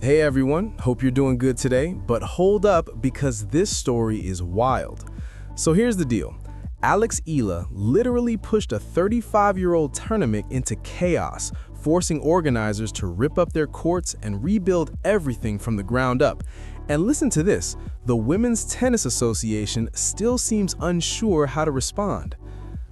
Hey everyone, hope you're doing good today, but hold up because this story is wild. So here's the deal. Alex Ila literally pushed a 35-year-old tournament into chaos, forcing organizers to rip up their courts and rebuild everything from the ground up. And listen to this, the Women's Tennis Association still seems unsure how to respond.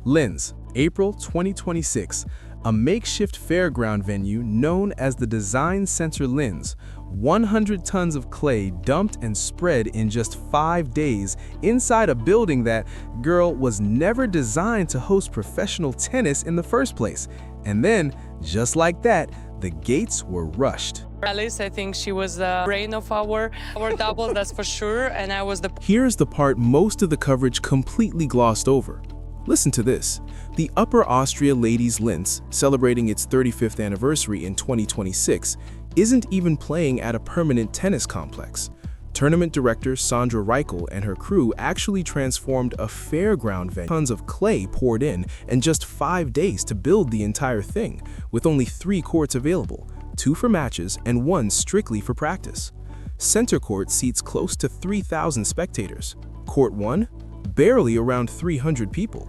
Linz, April 2026. A makeshift fairground venue known as the Design Center Linz. 100 tons of clay dumped and spread in just 5 days inside a building that, girl, was never designed to host professional tennis in the first place. And then, just like that, the gates were rushed. Alice, I think she was the brain of our double, that's for sure, and I was the... Here's the part most of the coverage completely glossed over. Listen to this. The Upper Austria Ladies Linz, celebrating its 35th anniversary in 2026, isn't even playing at a permanent tennis complex. Tournament director Sandra Reichel and her crew actually transformed a fairground venue. Tons of clay poured in and just 5 days to build the entire thing, with only 3 courts available, 2 for matches and 1 strictly for practice. Center court seats close to 3,000 spectators. Court 1? Barely around 300 people.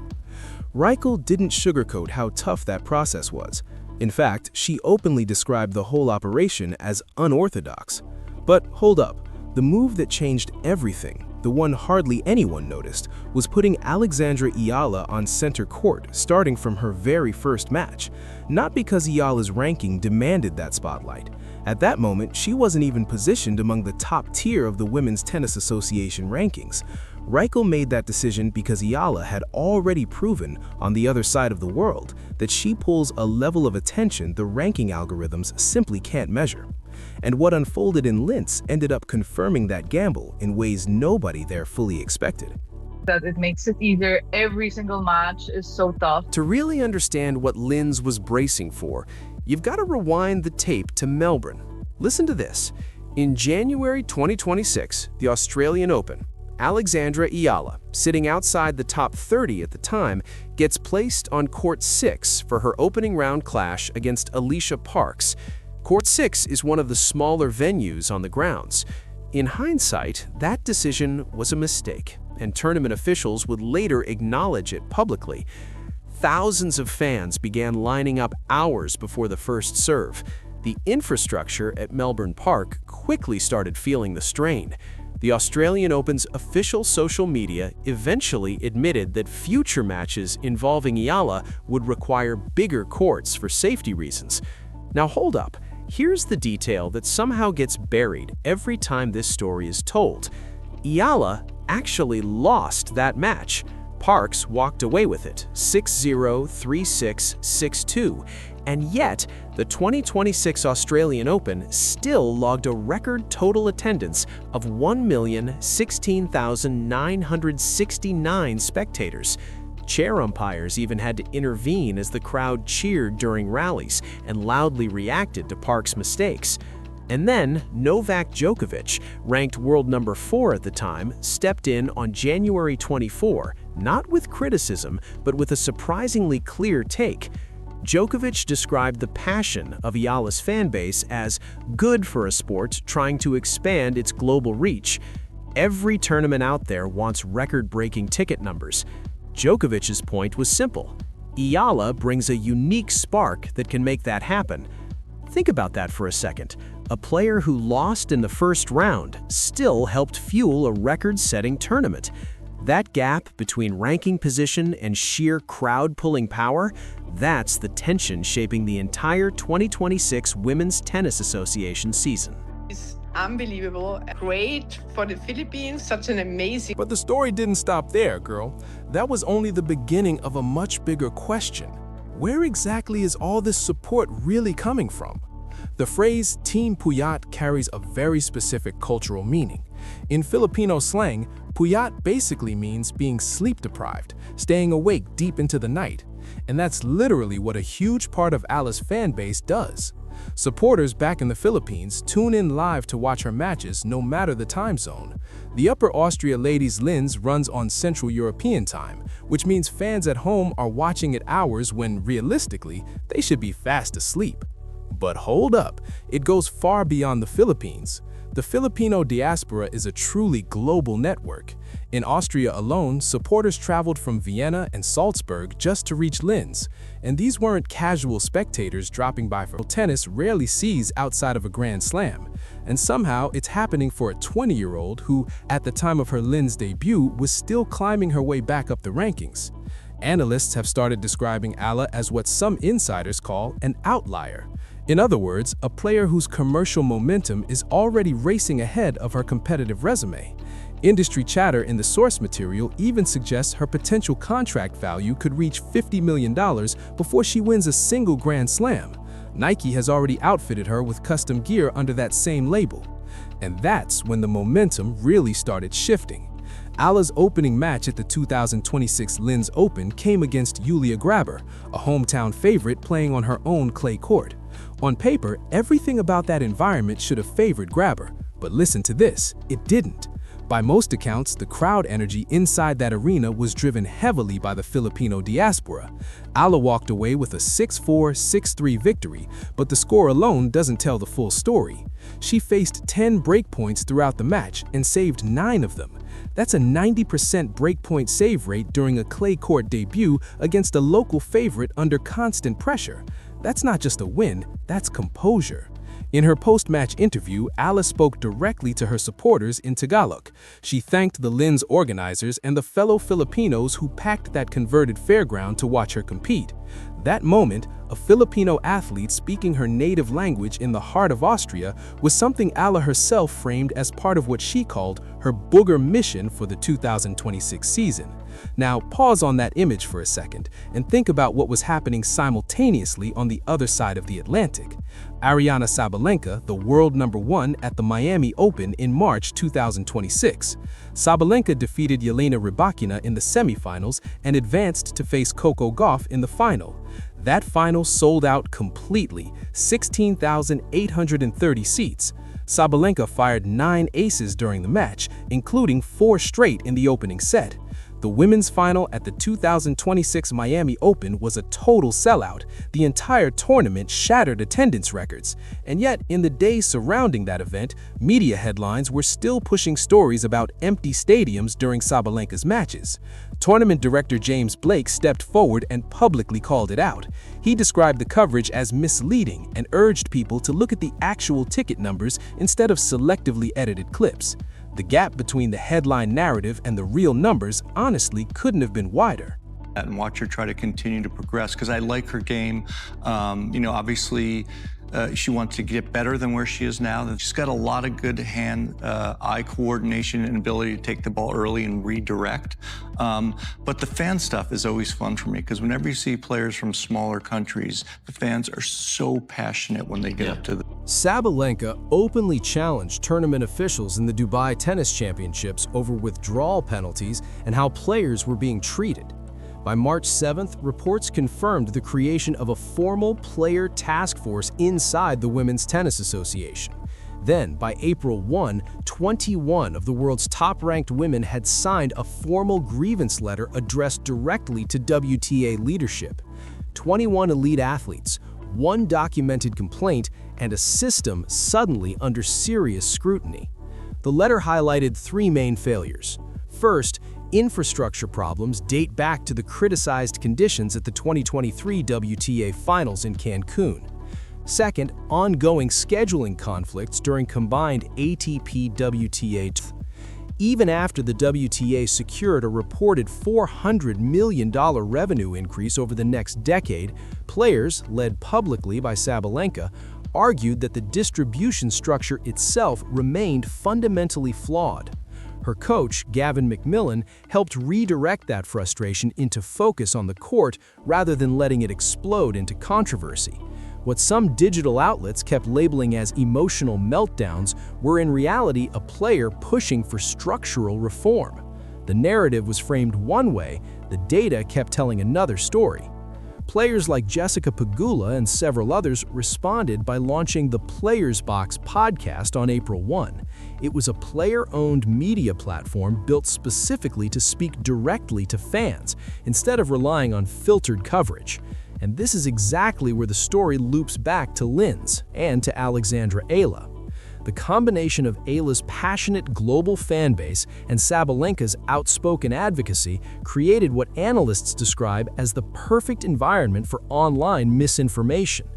Reichel didn't sugarcoat how tough that process was. In fact, she openly described the whole operation as unorthodox. But hold up, the move that changed everything, the one hardly anyone noticed, was putting Alexandra Iyala on center court starting from her very first match. Not because Iyala's ranking demanded that spotlight. At that moment, she wasn't even positioned among the top tier of the Women's Tennis Association rankings. Reichel made that decision because Iyala had already proven on the other side of the world that she pulls a level of attention the ranking algorithms simply can't measure. And what unfolded in Linz ended up confirming that gamble in ways nobody there fully expected. That it makes it easier. Every single match is so tough. To really understand what Linz was bracing for, you've got to rewind the tape to Melbourne. Listen to this. In January 2026, the Australian Open, Alexandra Iyala, sitting outside the top 30 at the time, gets placed on Court 6 for her opening round clash against Alicia Parks. Court 6 is one of the smaller venues on the grounds. In hindsight, that decision was a mistake, and tournament officials would later acknowledge it publicly. Thousands of fans began lining up hours before the first serve. The infrastructure at Melbourne Park quickly started feeling the strain. The Australian Open's official social media eventually admitted that future matches involving Iyala would require bigger courts for safety reasons. Now hold up, here's the detail that somehow gets buried every time this story is told. Iyala actually lost that match. Parks walked away with it, 6-0, 3-6, 6-2, and yet the 2026 Australian Open still logged a record total attendance of 1,016,969 spectators. Chair umpires even had to intervene as the crowd cheered during rallies and loudly reacted to Parks' mistakes. And then, Novak Djokovic, ranked world number 4 at the time, stepped in on January 24, not with criticism, but with a surprisingly clear take. Djokovic described the passion of Iyala's fanbase as good for a sport trying to expand its global reach. Every tournament out there wants record-breaking ticket numbers. Djokovic's point was simple. Iyala brings a unique spark that can make that happen. Think about that for a second. A player who lost in the first round still helped fuel a record-setting tournament. That gap between ranking position and sheer crowd-pulling power, that's the tension shaping the entire 2026 Women's Tennis Association season. It's unbelievable. Great for the Philippines, such an amazing... But the story didn't stop there, girl. That was only the beginning of a much bigger question. Where exactly is all this support really coming from? The phrase Team Puyat carries a very specific cultural meaning. In Filipino slang, Puyat basically means being sleep-deprived, staying awake deep into the night. And that's literally what a huge part of Ala's fan base does. Supporters back in the Philippines tune in live to watch her matches no matter the time zone. The Upper Austria Ladies Linz runs on Central European time, which means fans at home are watching at hours when, realistically, they should be fast asleep. But hold up, it goes far beyond the Philippines. The Filipino diaspora is a truly global network. In Austria alone, supporters traveled from Vienna and Salzburg just to reach Linz. And these weren't casual spectators dropping by for tennis rarely sees outside of a Grand Slam. And somehow, it's happening for a 20-year-old who, at the time of her Linz debut, was still climbing her way back up the rankings. Analysts have started describing Ala as what some insiders call an outlier. In other words, a player whose commercial momentum is already racing ahead of her competitive resume. Industry chatter in the source material even suggests her potential contract value could reach $50 million before she wins a single Grand Slam. Nike has already outfitted her with custom gear under that same label. And that's when the momentum really started shifting. Ala's opening match at the 2026 Linz Open came against Julia Grabher, a hometown favorite playing on her own clay court. On paper, everything about that environment should have favored Grabher, but listen to this, it didn't. By most accounts, the crowd energy inside that arena was driven heavily by the Filipino diaspora. Ala walked away with a 6-4, 6-3 victory, but the score alone doesn't tell the full story. She faced 10 breakpoints throughout the match and saved 9 of them. That's a 90% breakpoint save rate during a clay court debut against a local favorite under constant pressure. That's not just a win, that's composure. In her post-match interview, Ala spoke directly to her supporters in Tagalog. She thanked the Linz organizers and the fellow Filipinos who packed that converted fairground to watch her compete. That moment, a Filipino athlete speaking her native language in the heart of Austria, was something Ala herself framed as part of what she called her booger mission for the 2026 season. Now, pause on that image for a second and think about what was happening simultaneously on the other side of the Atlantic. Aryna Sabalenka, the world #1 at the Miami Open in March 2026. Sabalenka defeated Jelena Rybakina in the semifinals and advanced to face Coco Gauff in the final. That final sold out completely, 16,830 seats. Sabalenka fired 9 aces during the match, including 4 straight in the opening set. The women's final at the 2026 Miami Open was a total sellout. The entire tournament shattered attendance records. And yet, in the days surrounding that event, media headlines were still pushing stories about empty stadiums during Sabalenka's matches. Tournament director James Blake stepped forward and publicly called it out. He described the coverage as misleading and urged people to look at the actual ticket numbers instead of selectively edited clips. The gap between the headline narrative and the real numbers honestly couldn't have been wider. And watch her try to continue to progress because I like her game. Obviously, she wants to get better than where she is now. She's got a lot of good hand-eye coordination and ability to take the ball early and redirect. But the fan stuff is always fun for me because whenever you see players from smaller countries, the fans are so passionate when they get up to the... Sabalenka openly challenged tournament officials in the Dubai Tennis Championships over withdrawal penalties and how players were being treated. By March 7th, reports confirmed the creation of a formal player task force inside the Women's Tennis Association. Then, by April 1, 21 of the world's top-ranked women had signed a formal grievance letter addressed directly to WTA leadership. 21 elite athletes, 1 documented complaint, and a system suddenly under serious scrutiny. The letter highlighted 3 main failures. First, infrastructure problems date back to the criticized conditions at the 2023 WTA Finals in Cancun. Second, ongoing scheduling conflicts during combined ATP-WTA. Even after the WTA secured a reported $400 million revenue increase over the next decade, players, led publicly by Sabalenka, argued that the distribution structure itself remained fundamentally flawed. Her coach, Gavin McMillan, helped redirect that frustration into focus on the court rather than letting it explode into controversy. What some digital outlets kept labeling as emotional meltdowns were in reality a player pushing for structural reform. The narrative was framed one way, the data kept telling another story. Players like Jessica Pegula and several others responded by launching the Players Box podcast on April 1. It was a player-owned media platform built specifically to speak directly to fans, instead of relying on filtered coverage. And this is exactly where the story loops back to Linz and to Alexandra Ayla. The combination of Ayla's passionate global fan base and Sabalenka's outspoken advocacy created what analysts describe as the perfect environment for online misinformation.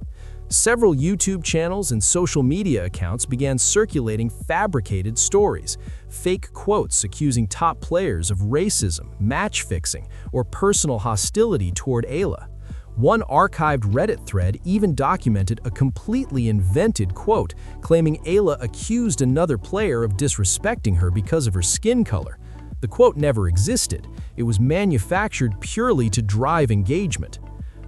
Several YouTube channels and social media accounts began circulating fabricated stories, fake quotes accusing top players of racism, match fixing, or personal hostility toward Ayla. One archived Reddit thread even documented a completely invented quote claiming Ayla accused another player of disrespecting her because of her skin color. The quote never existed. It was manufactured purely to drive engagement.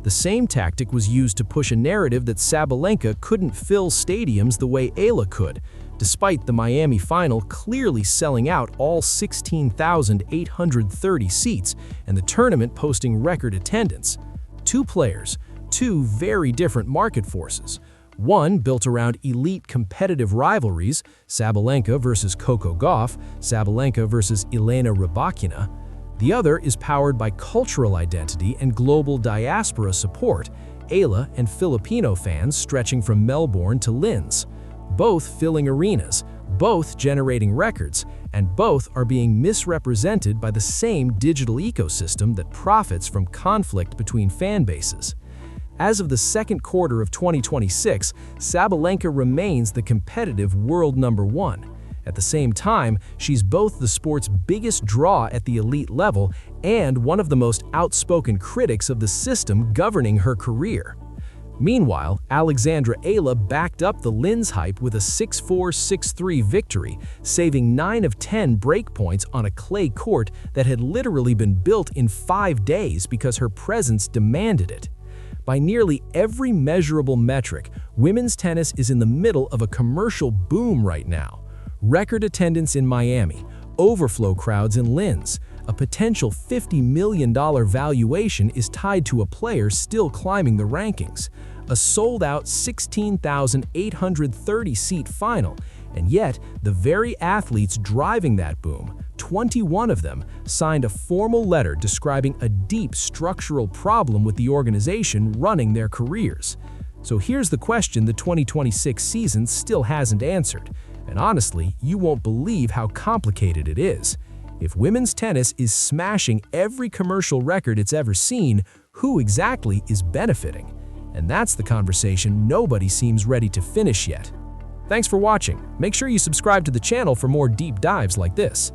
The same tactic was used to push a narrative that Sabalenka couldn't fill stadiums the way Ayla could, despite the Miami final clearly selling out all 16,830 seats and the tournament posting record attendance. Two players, two very different market forces. One built around elite competitive rivalries, Sabalenka versus Coco Gauff, Sabalenka versus Elena Rybakina. The other is powered by cultural identity and global diaspora support, Ayla and Filipino fans stretching from Melbourne to Linz. Both filling arenas, both generating records, and both are being misrepresented by the same digital ecosystem that profits from conflict between fan bases. As of the second quarter of 2026, Sabalenka remains the competitive world #1. At the same time, she's both the sport's biggest draw at the elite level and one of the most outspoken critics of the system governing her career. Meanwhile, Alexandra Ayla backed up the Linz hype with a 6-4, 6-3 victory, saving 9 of 10 breakpoints on a clay court that had literally been built in 5 days because her presence demanded it. By nearly every measurable metric, women's tennis is in the middle of a commercial boom right now. Record attendance in Miami, overflow crowds in Linz. A potential $50 million valuation is tied to a player still climbing the rankings. A sold-out 16,830-seat final, and yet the very athletes driving that boom, 21 of them, signed a formal letter describing a deep structural problem with the organization running their careers. So here's the question the 2026 season still hasn't answered. And honestly, you won't believe how complicated it is. If women's tennis is smashing every commercial record it's ever seen, who exactly is benefiting? And that's the conversation nobody seems ready to finish yet. Thanks for watching. Make sure you subscribe to the channel for more deep dives like this.